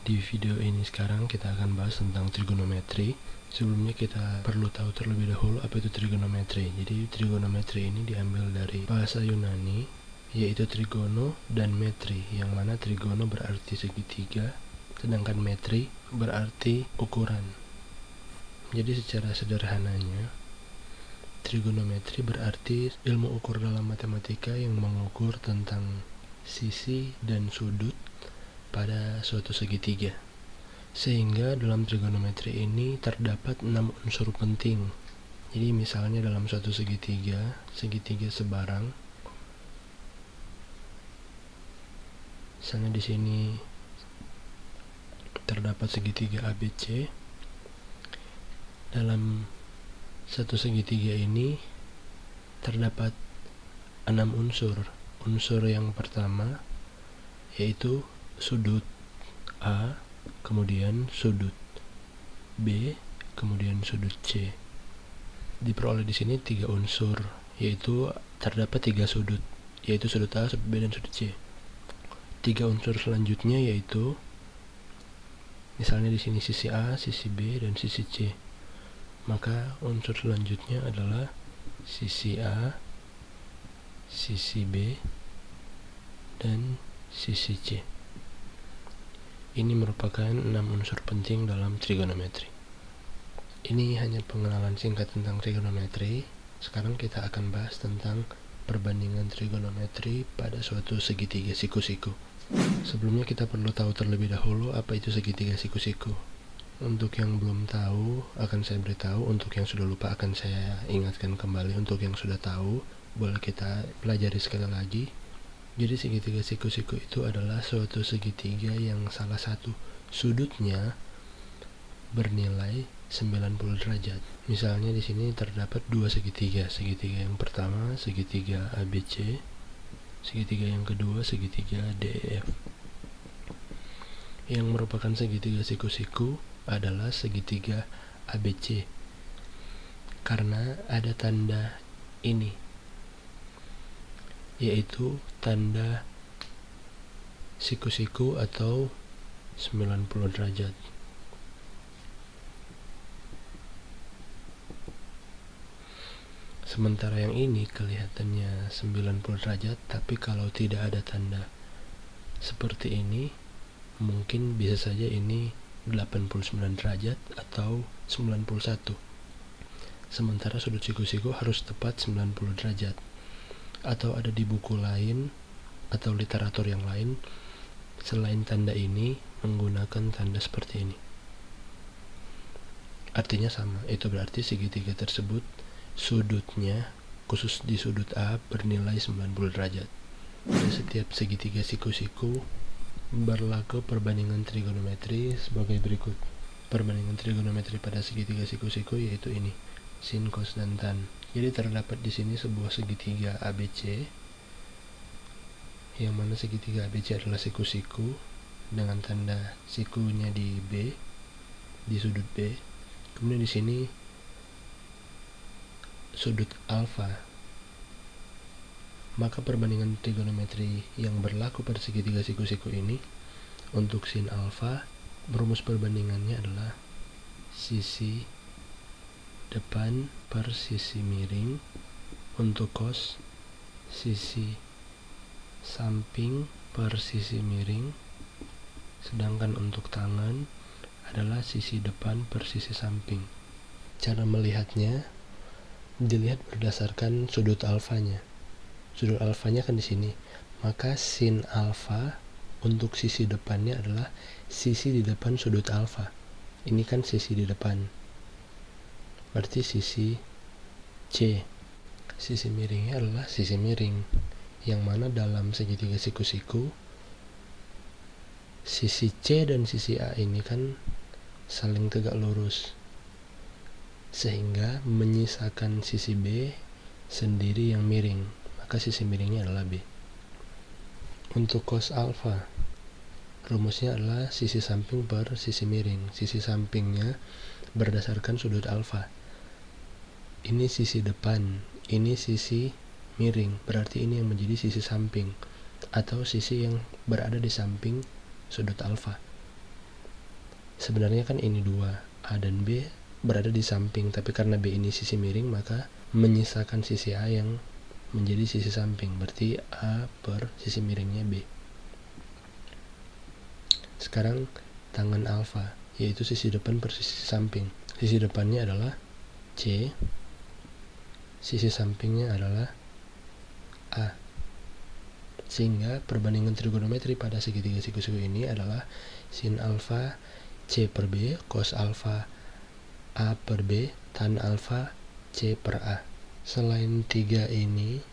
Di video ini sekarang kita akan bahas tentang trigonometri. Sebelumnya kita perlu tahu terlebih dahulu apa itu trigonometri. Jadi trigonometri ini diambil dari bahasa Yunani, yaitu trigono dan metri, yang mana trigono berarti segitiga, sedangkan metri berarti ukuran. Jadi secara sederhananya, trigonometri berarti ilmu ukur dalam matematika yang mengukur tentang sisi dan sudut pada suatu segitiga. Sehingga dalam trigonometri ini terdapat 6 unsur penting. Jadi misalnya dalam suatu segitiga sebarang. Misalnya di sini terdapat segitiga ABC. Dalam satu segitiga ini terdapat 6 unsur. Unsur yang pertama yaitu sudut A, kemudian sudut B, kemudian sudut C. Diperoleh di sini 3 unsur, yaitu terdapat 3 sudut, yaitu sudut A, sudut B, dan sudut C. 3 unsur selanjutnya yaitu misalnya di sini sisi A, sisi B, dan sisi C. Maka unsur selanjutnya adalah sisi A, sisi B, dan sisi C. Ini merupakan 6 unsur penting dalam trigonometri. Ini hanya pengenalan singkat tentang trigonometri. Sekarang kita akan bahas tentang perbandingan trigonometri pada suatu segitiga siku-siku. Sebelumnya kita perlu tahu terlebih dahulu apa itu segitiga siku-siku. Untuk yang belum tahu akan saya beritahu, untuk yang sudah lupa akan saya ingatkan kembali, untuk yang sudah tahu boleh kita pelajari sekali lagi. Jadi segitiga siku-siku itu adalah suatu segitiga yang salah satu sudutnya bernilai 90 derajat. Misalnya di sini terdapat 2 segitiga. Segitiga yang pertama segitiga ABC, segitiga yang kedua segitiga DEF. Yang merupakan segitiga siku-siku adalah segitiga ABC karena ada tanda ini, yaitu tanda siku-siku atau 90 derajat. Sementara yang ini kelihatannya 90 derajat, tapi kalau tidak ada tanda seperti ini, mungkin bisa saja ini 89 derajat atau 91. Sementara sudut siku-siku harus tepat 90 derajat. Atau ada di buku lain atau literatur yang lain selain tanda ini menggunakan tanda seperti ini. Artinya sama, itu berarti segitiga tersebut sudutnya, khusus di sudut A, bernilai 90 derajat. Pada setiap segitiga siku-siku berlaku perbandingan trigonometri sebagai berikut. Perbandingan trigonometri pada segitiga siku-siku yaitu ini, sin, cos, dan tan. Jadi terdapat di sini sebuah segitiga ABC, yang mana segitiga ABC adalah siku-siku dengan tanda sikunya di B, di sudut B. Kemudian di sini sudut alfa. Maka perbandingan trigonometri yang berlaku pada segitiga siku-siku ini untuk sin alfa, rumus perbandingannya adalah sisi depan per sisi miring, untuk cos sisi samping per sisi miring, sedangkan untuk tangan adalah sisi depan per sisi samping. Cara melihatnya dilihat berdasarkan sudut alfanya. Sudut alfanya kan di sini. Maka sin alfa untuk sisi depannya adalah sisi di depan sudut alfa. Ini kan sisi di depan. Berarti sisi C. Sisi miringnya adalah sisi miring, yang mana dalam segitiga siku-siku sisi C dan sisi A ini kan saling tegak lurus, sehingga menyisakan sisi B sendiri yang miring, maka sisi miringnya adalah B. Untuk cos alfa, rumusnya adalah sisi samping per sisi miring. Sisi sampingnya berdasarkan sudut alfa. Ini sisi depan, ini sisi miring, berarti ini yang menjadi sisi samping atau sisi yang berada di samping sudut alfa. Sebenarnya kan ini dua, A dan B berada di samping, tapi karena B ini sisi miring, maka menyisakan sisi A yang menjadi sisi samping, berarti A per sisi miringnya B. Sekarang tangan alfa, yaitu sisi depan per sisi samping. Sisi depannya adalah C, sisi sampingnya adalah A. Sehingga perbandingan trigonometri pada segitiga siku-siku ini adalah sin alfa C per B cos alfa A per B tan alfa C per A. Selain tiga ini,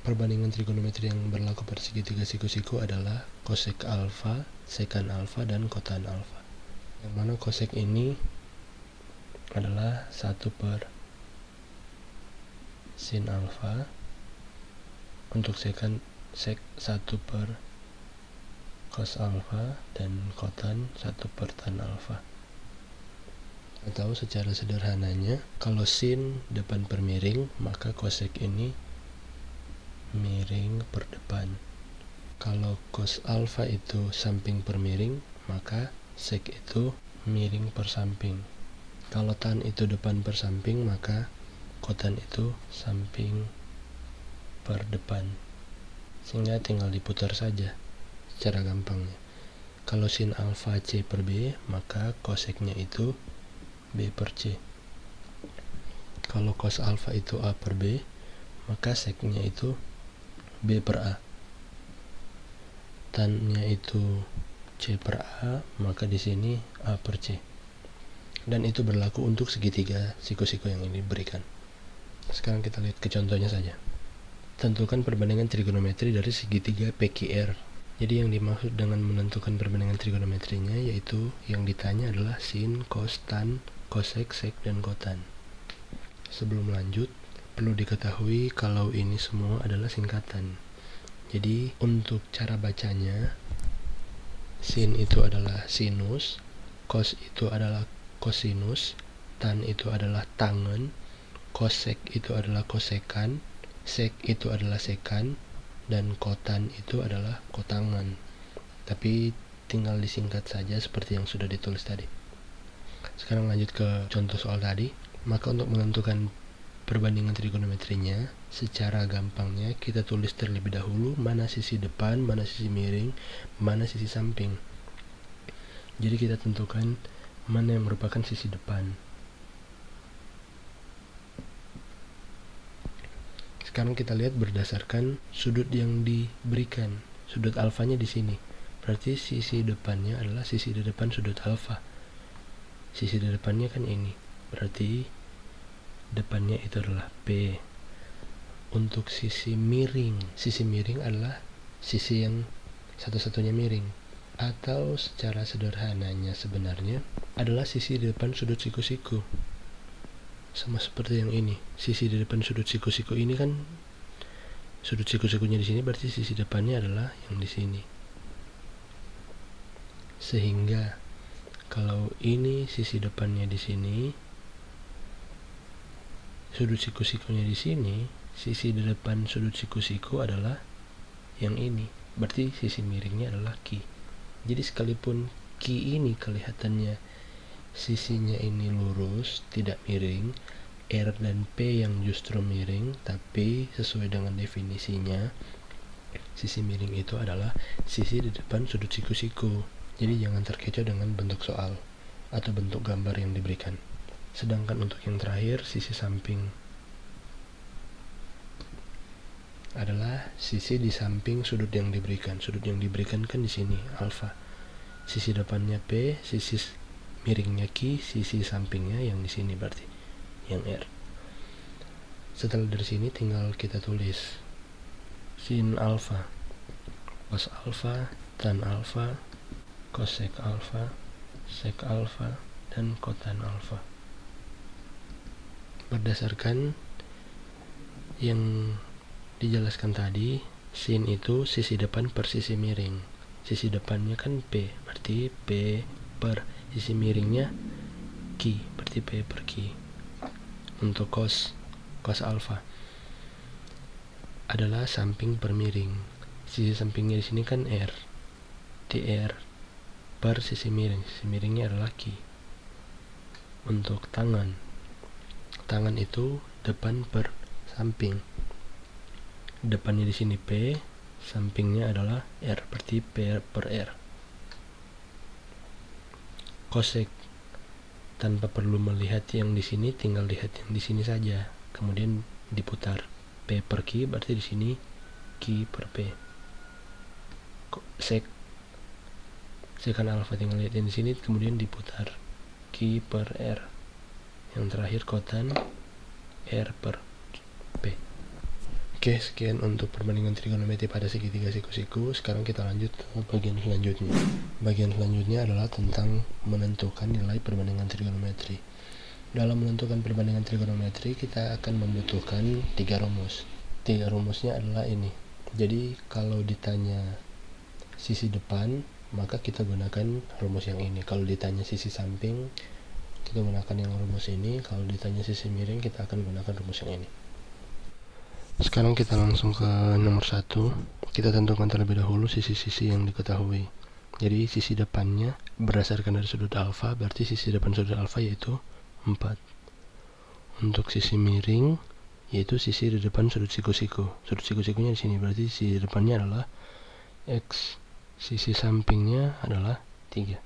perbandingan trigonometri yang berlaku pada segitiga siku-siku adalah cosec alfa, sekan alfa, dan kotan alfa. Yang mana cosec ini adalah 1 per sin alfa, untuk sekan sek 1 per cos alfa, dan kotan 1 per tan alfa. Atau secara sederhananya, kalau sin depan per miring, maka cosec ini miring per depan. Kalau cos alfa itu samping per miring, maka sek itu miring per samping. Kalau tan itu depan per samping, maka kotan itu samping per depan. Sehingga tinggal diputar saja secara gampangnya. Kalau sin alfa C per B, maka koseknya itu B per C. Kalau cos alfa itu A per B, maka seknya itu B per A. Tannya itu C per A, maka di sini A per C. Dan itu berlaku untuk segitiga siku-siku yang ini berikan. Sekarang kita lihat ke contohnya saja. Tentukan perbandingan trigonometri dari segitiga PQR. Jadi yang dimaksud dengan menentukan perbandingan trigonometrinya, yaitu yang ditanya adalah sin, cos, tan, cosec, sek, dan kotan. Sebelum lanjut, perlu diketahui kalau ini semua adalah singkatan. Jadi untuk cara bacanya, sin itu adalah sinus, cos itu adalah kosinus, tan itu adalah tangen, cosec itu adalah kosekan, sek itu adalah sekan, dan kotan itu adalah kotangan. Tapi tinggal disingkat saja seperti yang sudah ditulis tadi. Sekarang lanjut ke contoh soal tadi. Maka untuk menentukan perbandingan trigonometrinya, secara gampangnya kita tulis terlebih dahulu mana sisi depan, mana sisi miring, mana sisi samping. Jadi kita tentukan mana yang merupakan sisi depan. Sekarang kita lihat berdasarkan sudut yang diberikan. Sudut alfanya di sini. Berarti sisi depannya adalah sisi di depan sudut alfa. Sisi di depannya kan ini. Berarti depannya itu adalah P. Untuk sisi miring adalah sisi yang satu-satunya miring. Atau secara sederhananya sebenarnya adalah sisi di depan sudut siku-siku. Sama seperti yang ini. Sisi di depan sudut siku-siku ini kan sudut siku-sikunya di sini, berarti sisi depannya adalah yang di sini. Sehingga kalau ini sisi depannya di sini, sudut siku-sikunya di sini, sisi di depan sudut siku-siku adalah yang ini. Berarti sisi miringnya adalah Q. Jadi sekalipun Q ini kelihatannya sisinya ini lurus, tidak miring, R dan P yang justru miring, tapi sesuai dengan definisinya, sisi miring itu adalah sisi di depan sudut siku-siku. Jadi jangan terkecoh dengan bentuk soal atau bentuk gambar yang diberikan. Sedangkan untuk yang terakhir, sisi samping adalah sisi di samping sudut yang diberikan. Sudut yang diberikan kan di sini alfa. Sisi depannya P, sisi miringnya Q, sisi sampingnya yang di sini berarti yang R. Setelah dari sini tinggal kita tulis sin alfa, cos alfa, tan alfa, cosec alfa, sek alfa, dan kotan alfa. Berdasarkan yang dijelaskan tadi, sin itu sisi depan per sisi miring. Sisi depannya kan P, berarti P per sisi miringnya Q, berarti P per Q. Untuk cos alfa adalah samping per miring. Sisi sampingnya di sini kan R, dr per sisi miring. Sisi miringnya adalah Ki. Untuk tangan itu depan per samping. Depannya di sini P, sampingnya adalah R, berarti P per R. Kosek, tanpa perlu melihat yang di sini, tinggal lihat yang di sini saja, kemudian diputar. P per Q berarti di sini Q per P. Sekan alfa, tinggal lihat yang di sini, kemudian diputar. Q per R. Yang terakhir kotan R per P. Oke, sekian untuk perbandingan trigonometri pada segitiga siku-siku. Sekarang kita lanjut ke bagian selanjutnya. Bagian selanjutnya adalah tentang menentukan nilai perbandingan trigonometri. Dalam menentukan perbandingan trigonometri, kita akan membutuhkan 3 rumus. 3 rumusnya adalah ini. Jadi, kalau ditanya sisi depan, maka kita gunakan rumus yang ini. Kalau ditanya sisi samping, kita gunakan yang rumus ini. Kalau ditanya sisi miring, kita akan gunakan rumus yang ini. Sekarang kita langsung ke nomor 1. Kita tentukan terlebih dahulu sisi-sisi yang diketahui. Jadi sisi depannya berdasarkan dari sudut alfa, berarti sisi depan sudut alfa yaitu 4. Untuk sisi miring yaitu sisi di depan sudut siku-siku. Sudut siku-sikunya di sini, berarti sisi depannya adalah X. Sisi sampingnya adalah 3.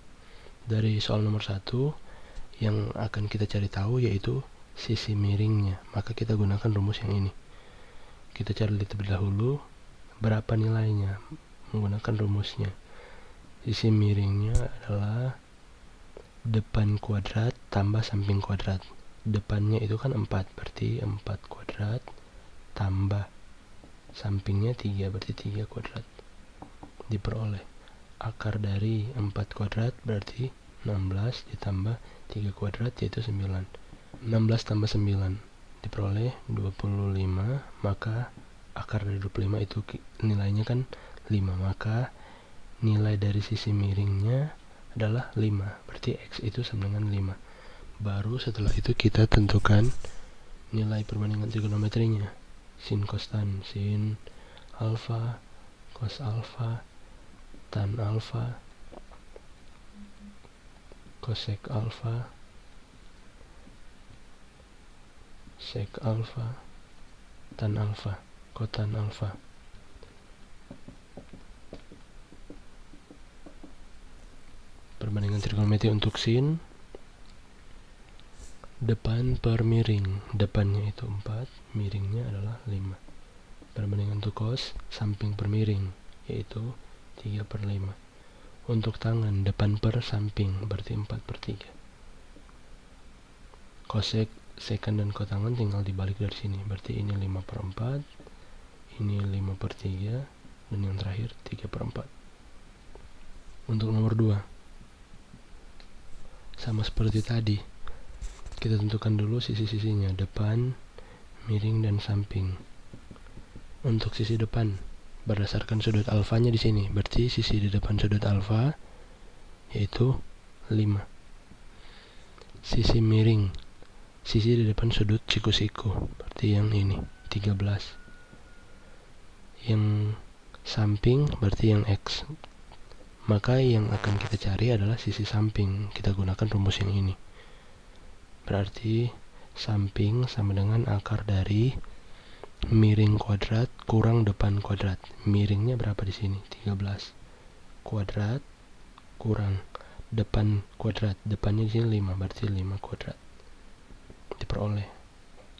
Dari soal nomor 1 yang akan kita cari tahu yaitu sisi miringnya, maka kita gunakan rumus yang ini. Kita cari terlebih dahulu berapa nilainya menggunakan rumusnya. Sisi miringnya adalah depan kuadrat tambah samping kuadrat. Depannya itu kan 4, berarti 4 kuadrat tambah sampingnya 3, berarti 3 kuadrat. Diperoleh akar dari 4 kuadrat berarti 16 ditambah 3 kuadrat yaitu 9. 16 tambah 9 diperoleh 25, maka akar dari 25 itu nilainya kan 5, maka nilai dari sisi miringnya adalah 5, berarti X itu sama dengan 5. Baru setelah itu kita tentukan nilai perbandingan trigonometrinya. Sin cos tan, sin alfa, cos alfa, tan alfa, cosec alfa, sec alfa, tan alfa, kotan alfa. Perbandingan trigonometri untuk sin, depan per miring, depannya itu 4, miringnya adalah 5. Perbandingan untuk cos, samping per miring, yaitu 3 per 5. Untuk tangan, depan per samping, berarti 4 per 3. Cosec, sekan dan kotangan tinggal dibalik dari sini, berarti ini 5 per 4, ini 5 per 3, dan yang terakhir 3 per 4. Untuk nomor 2, sama seperti tadi, kita tentukan dulu sisi-sisinya, depan, miring, dan samping. Untuk sisi depan, berdasarkan sudut alfanya di sini, berarti sisi di depan sudut alfa yaitu 5. Sisi miring, sisi di depan sudut siku-siku, berarti yang ini 13. Yang samping berarti yang X. Maka yang akan kita cari adalah sisi samping. Kita gunakan rumus yang ini. Berarti samping sama dengan akar dari miring kuadrat kurang depan kuadrat. Miringnya berapa di sini? 13. Kuadrat kurang depan kuadrat. Depannya di sini 5, berarti 5 kuadrat. Diperoleh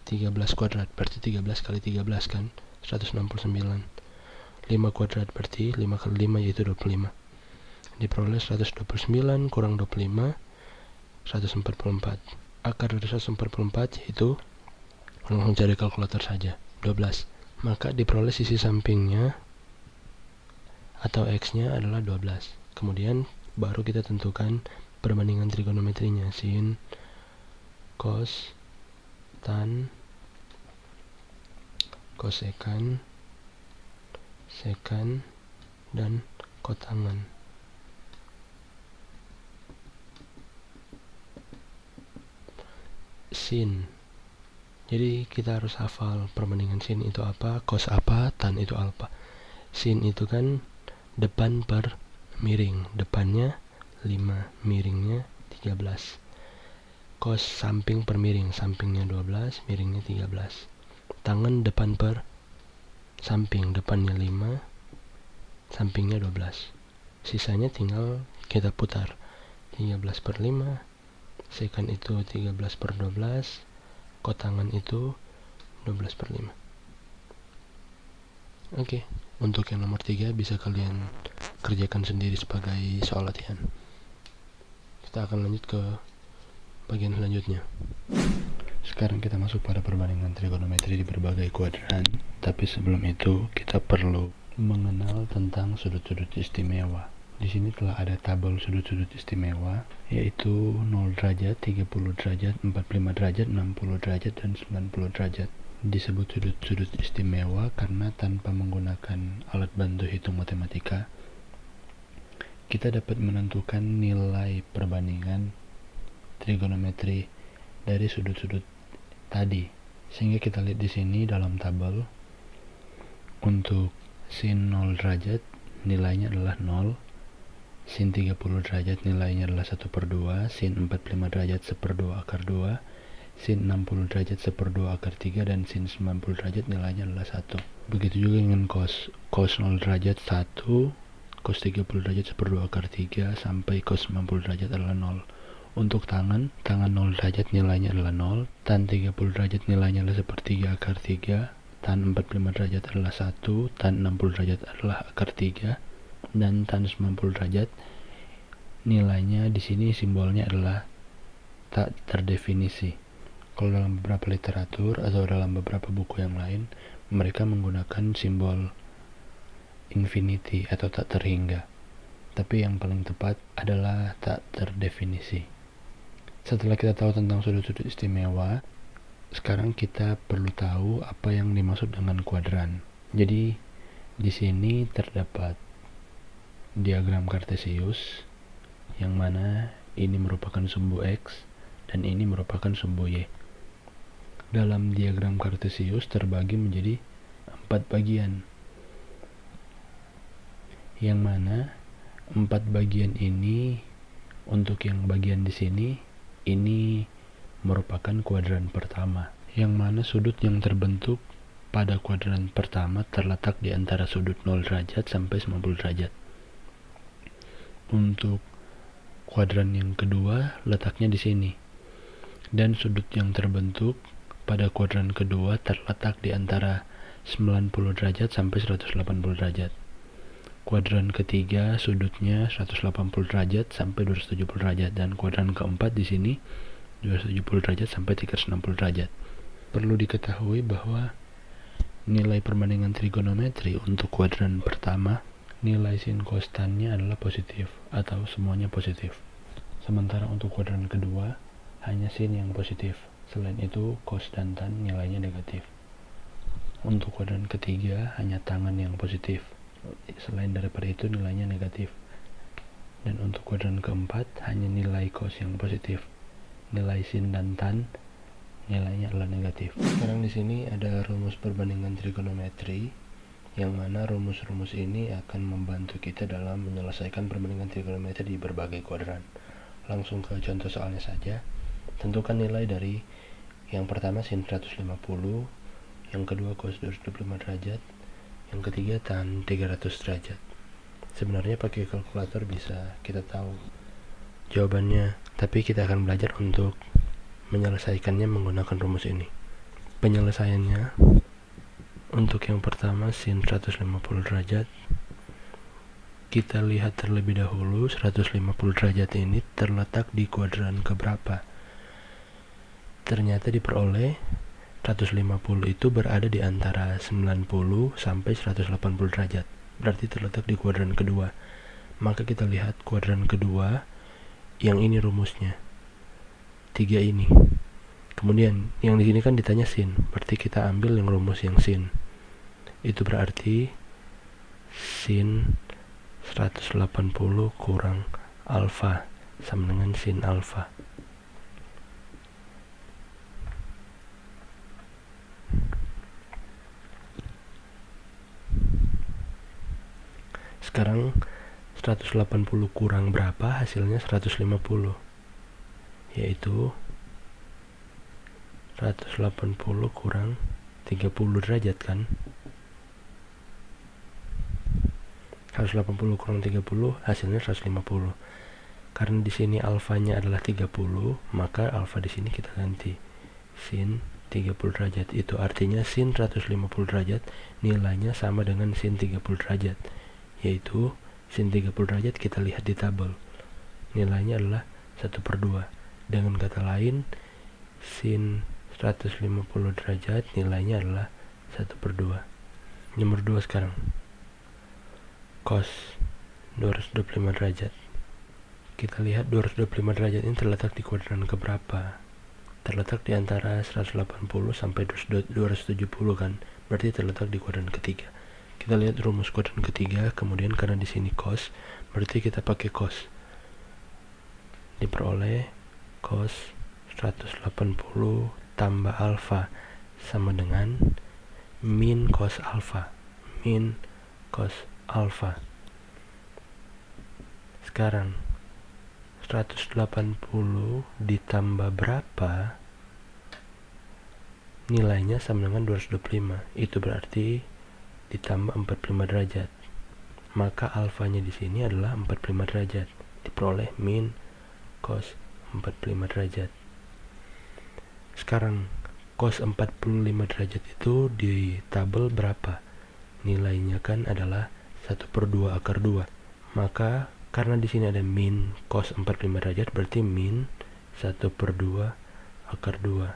13 kuadrat, berarti 13 kali 13 kan 169. 5 kuadrat berarti 5 kali 5 yaitu 25. Diperoleh 129 kurang 25, 144. Akar dari 144 yaitu, langsung cari kalkulator saja, 12. Maka diperoleh sisi sampingnya atau X-nya adalah 12. Kemudian baru kita tentukan perbandingan trigonometrinya, sin, cos, tan, kosekan, sekan, dan kotangan. Sin, jadi kita harus hafal perbandingan sin itu apa, cos apa, tan itu apa. Sin itu kan depan per miring, depannya 5, miringnya 13. Cos samping per miring, sampingnya 12, miringnya 13. Tangan depan per samping, depannya 5, sampingnya 12. Sisanya tinggal kita putar. 13 per 5, secant itu 13 per 12, kot tangan itu 12 per 5. Oke, untuk yang nomor 3 bisa kalian kerjakan sendiri sebagai soal latihan. Kita akan lanjut ke bagian selanjutnya. Sekarang kita masuk pada perbandingan trigonometri di berbagai kuadran. Tapi sebelum itu kita perlu mengenal tentang sudut-sudut istimewa. Di sini telah ada tabel sudut-sudut istimewa, yaitu 0 derajat, 30 derajat, 45 derajat, 60 derajat, dan 90 derajat. Disebut sudut-sudut istimewa karena tanpa menggunakan alat bantu hitung matematika, kita dapat menentukan nilai perbandingan trigonometri dari sudut-sudut tadi. Sehingga kita lihat di sini dalam tabel, untuk sin 0 derajat nilainya adalah 0, sin 30 derajat nilainya adalah 1/2, sin 45 derajat 1/2 akar 2, sin 60 derajat 1/2 akar 3, dan sin 90 derajat nilainya adalah 1. Begitu juga dengan cos 0 derajat 1, cos 30 derajat 1/2 akar 3, sampai cos 90 derajat adalah 0. Untuk tangan 0 derajat nilainya adalah 0, tan 30 derajat nilainya adalah 1/3 akar 3, tan 45 derajat adalah 1, tan 60 derajat adalah akar 3, dan tan 90 derajat nilainya di sini simbolnya adalah tak terdefinisi. Kalau dalam beberapa literatur atau dalam beberapa buku yang lain, mereka menggunakan simbol infinity atau tak terhingga. Tapi yang paling tepat adalah tak terdefinisi. Setelah kita tahu tentang sudut-sudut istimewa, sekarang kita perlu tahu apa yang dimaksud dengan kuadran. Jadi di sini terdapat diagram kartesius, yang mana ini merupakan sumbu X dan ini merupakan sumbu Y. Dalam diagram kartesius terbagi menjadi 4 bagian, yang mana 4 bagian ini, untuk yang bagian di sini, ini merupakan kuadran pertama, yang mana sudut yang terbentuk pada kuadran pertama terletak di antara sudut 0 derajat sampai 90 derajat. Untuk kuadran yang kedua letaknya di sini, dan sudut yang terbentuk pada kuadran kedua terletak di antara 90 derajat sampai 180 derajat. Kuadran ketiga sudutnya 180 derajat sampai 270 derajat, dan kuadran keempat di sini 270 derajat sampai 360 derajat. Perlu diketahui bahwa nilai perbandingan trigonometri untuk kuadran pertama, nilai sin kostannya adalah positif atau semuanya positif. Sementara untuk kuadran kedua hanya sin yang positif. Selain itu cos dan tan nilainya negatif. Untuk kuadran ketiga hanya tangan yang positif. Selain daripada itu nilainya negatif. Dan untuk kuadran keempat hanya nilai cos yang positif. Nilai sin dan tan nilainya adalah negatif. Sekarang di sini ada rumus perbandingan trigonometri, yang mana rumus-rumus ini akan membantu kita dalam menyelesaikan perbandingan trigonometri di berbagai kuadran. Langsung ke contoh soalnya saja. Tentukan nilai dari yang pertama sin 150, yang kedua cos 225 derajat, yang ketiga tan 300 derajat. Sebenarnya pakai kalkulator bisa kita tahu jawabannya, tapi kita akan belajar untuk menyelesaikannya menggunakan rumus ini. Penyelesaiannya, untuk yang pertama sin 150 derajat, kita lihat terlebih dahulu 150 derajat ini terletak di kuadran keberapa. Ternyata diperoleh 150 itu berada di antara 90 sampai 180 derajat. Berarti terletak di kuadran kedua. Maka kita lihat kuadran kedua, yang ini rumusnya 3 ini. Kemudian yang di sini kan ditanya sin, berarti kita ambil yang rumus yang sin. Itu berarti sin 180 kurang alfa sama dengan sin alfa. Sekarang 180 kurang berapa, hasilnya 150, yaitu 180 kurang 30 derajat kan. 180 kurang 30 hasilnya 150. Karena di sini alfanya adalah 30, maka alfa di sini kita ganti sin 30 derajat. Itu artinya sin 150 derajat nilainya sama dengan sin 30 derajat, yaitu sin 30 derajat kita lihat di tabel. Nilainya adalah 1/2. Dengan kata lain, sin 150 derajat nilainya adalah 1/2. Nomor 2 sekarang. Cos 225 derajat. Kita lihat 225 derajat ini terletak di kuadran keberapa? Terletak di antara 180 sampai 270 kan? Berarti terletak di kuadran ketiga. Kita lihat rumus kuadran ketiga, kemudian karena di sini cos, berarti kita pakai cos. Diperoleh cos 180 tambah alfa sama dengan min cos alfa. Min cos alfa. Sekarang 180 ditambah berapa? Nilainya sama dengan 225. Itu berarti ditambah 45 derajat. Maka alfanya di sini adalah 45 derajat. Diperoleh min cos 45 derajat. Sekarang cos 45 derajat itu di tabel berapa? Nilainya kan adalah 1/2 akar 2. Maka karena di sini ada min cos 45 derajat, berarti min 1/2 akar 2.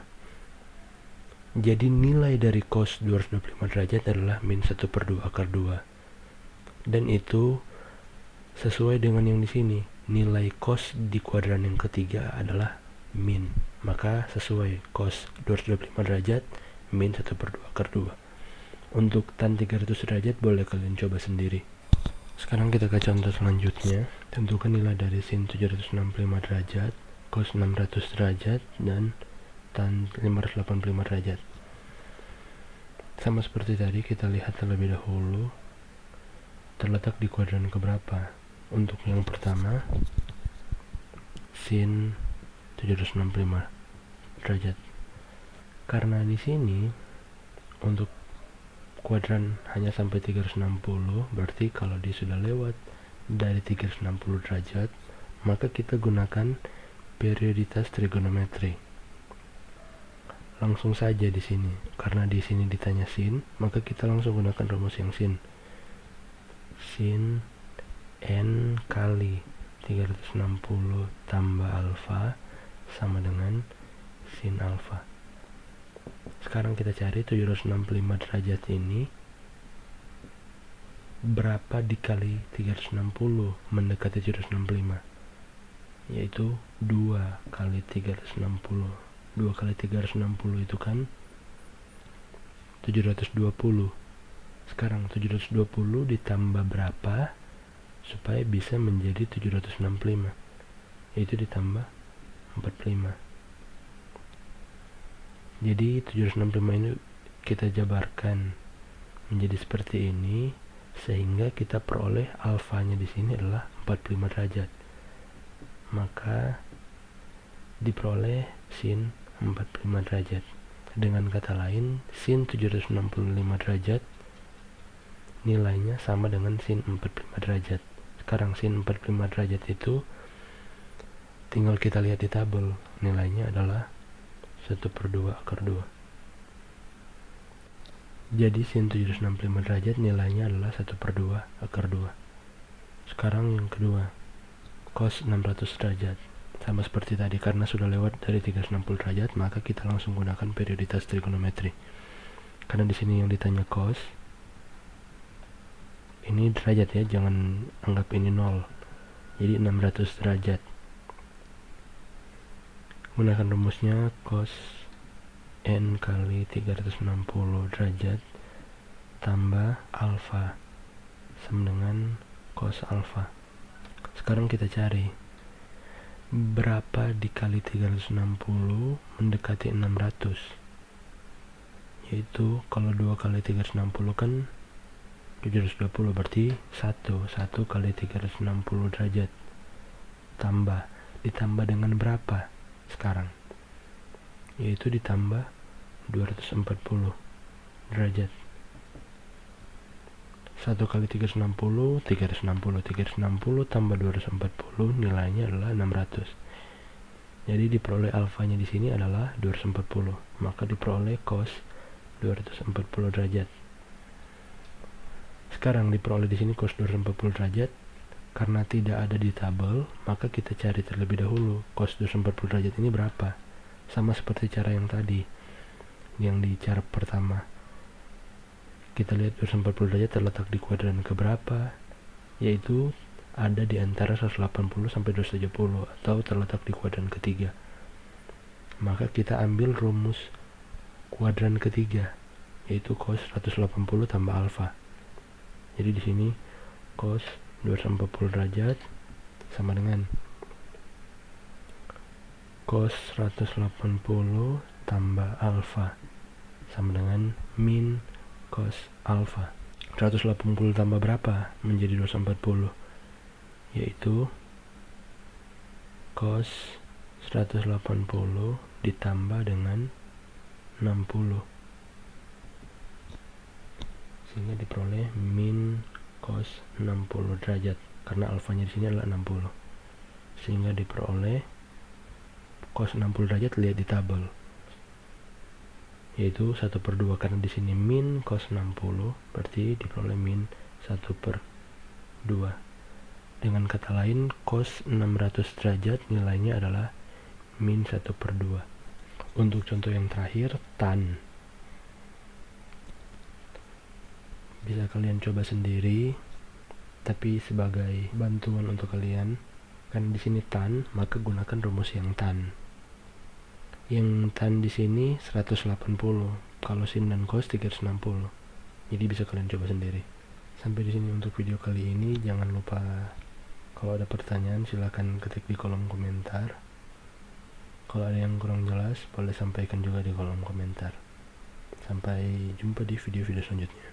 Jadi nilai dari cos 225 derajat adalah min 1/2 akar 2. Dan itu sesuai dengan yang di sini. Nilai cos di kuadran yang ketiga adalah min. Maka sesuai cos 225 derajat min 1/2 akar 2. Untuk tan 300 derajat boleh kalian coba sendiri. Sekarang kita ke contoh selanjutnya. Tentukan nilai dari sin 765 derajat, cos 600 derajat, dan tan 585 derajat. Sama seperti tadi, kita lihat terlebih dahulu terletak di kuadran keberapa. Untuk yang pertama, sin 765 derajat. Karena di sini untuk kuadran hanya sampai 360, berarti kalau dia sudah lewat dari 360 derajat, maka kita gunakan perioditas trigonometri. Langsung saja di sini, karena di sini ditanya sin, maka kita langsung gunakan rumus yang sin. Sin n kali 360 tambah alfa sama dengan sin alfa. Sekarang kita cari 765 derajat ini berapa dikali 360 mendekati 765, yaitu 2 kali 360. 2 kali 360 itu kan 720. Sekarang 720 ditambah berapa supaya bisa menjadi 765, yaitu ditambah 45. Jadi 765 ini kita jabarkan menjadi seperti ini, sehingga kita peroleh alfanya di sini adalah 45 derajat. Maka diperoleh sin 45 derajat. Dengan kata lain, sin 765 derajat nilainya sama dengan sin 45 derajat. Sekarang sin 45 derajat itu tinggal kita lihat di tabel, nilainya adalah 1/2 akar 2. Jadi sin 765 derajat nilainya adalah 1/2 akar 2. Sekarang yang kedua, cos 600 derajat. Sama seperti tadi, karena sudah lewat dari 360 derajat, maka kita langsung gunakan perioditas trigonometri. Karena di sini yang ditanya cos, ini derajat ya, jangan anggap ini 0. Jadi 600 derajat. Gunakan rumusnya cos n kali 360 derajat tambah alfa sama dengan cos alfa. Sekarang kita cari berapa dikali 360 mendekati 600, yaitu kalau 2 kali 360 kan 720 berarti 1 kali 360 derajat ditambah dengan berapa sekarang, yaitu ditambah 240 derajat. 1 kali 360 tambah 240 nilainya adalah 600. Jadi diperoleh alfanya di sini adalah 240, maka diperoleh cos 240 derajat. Sekarang diperoleh di sini cos 240 derajat. Karena tidak ada di tabel, maka kita cari terlebih dahulu cos 240 derajat ini berapa. Sama seperti cara yang tadi, yang di cara pertama. Kita lihat 240 derajat terletak di kuadran keberapa, yaitu ada di antara 180 sampai 270 atau terletak di kuadran ketiga. Maka kita ambil rumus kuadran ketiga, yaitu cos 180 tambah alfa. Jadi di sini cos 240 derajat sama dengan cos 180 tambah alfa sama dengan min cos alfa. 180 tambah berapa menjadi 240, yaitu cos 180 ditambah dengan 60, sehingga diperoleh min cos 60 derajat karena alfanya di sini adalah 60, sehingga diperoleh cos 60 derajat. Lihat di tabel, yaitu 1/2 karena di sini min cos 60 berarti diperoleh min 1/2. Dengan kata lain, cos 600 derajat nilainya adalah min 1/2. Untuk contoh yang terakhir, tan. Bisa kalian coba sendiri, tapi sebagai bantuan untuk kalian, karena di sini tan, maka gunakan rumus yang tan. Yang tan di sini 180, kalau sin dan cos 360. Jadi bisa kalian coba sendiri. Sampai di sini untuk video kali ini. Jangan lupa kalau ada pertanyaan silahkan ketik di kolom komentar. Kalau ada yang kurang jelas boleh sampaikan juga di kolom komentar. Sampai jumpa di video-video selanjutnya.